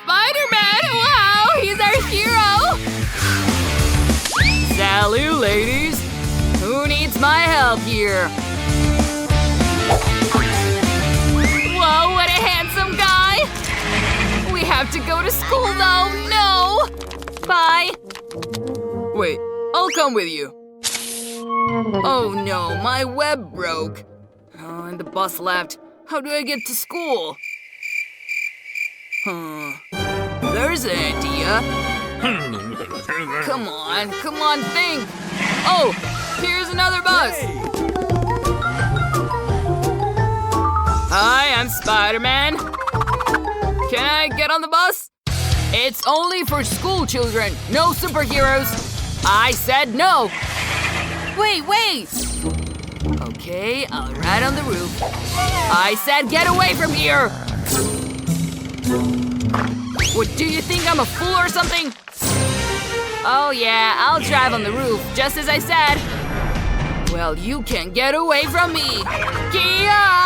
Spider-Man! Wow, he's our hero! Salut, ladies! Who needs my help here? Whoa, what a handsome guy! We have to go to school though, no! Bye! Wait, I'll come with you. Oh no, my web broke. Oh, and the bus left. How do I get to school? There's an idea. Come on, think. Oh, here's another bus. Hi, I'm Spider-Man. Can I get on the bus? It's only for school children, no superheroes. I said no. Wait. Okay, I'll ride on the roof. I said get away from here. What, do you think I'm a fool or something? Oh yeah, I'll drive on the roof, just as I said. Well, you can't get away from me. Kia!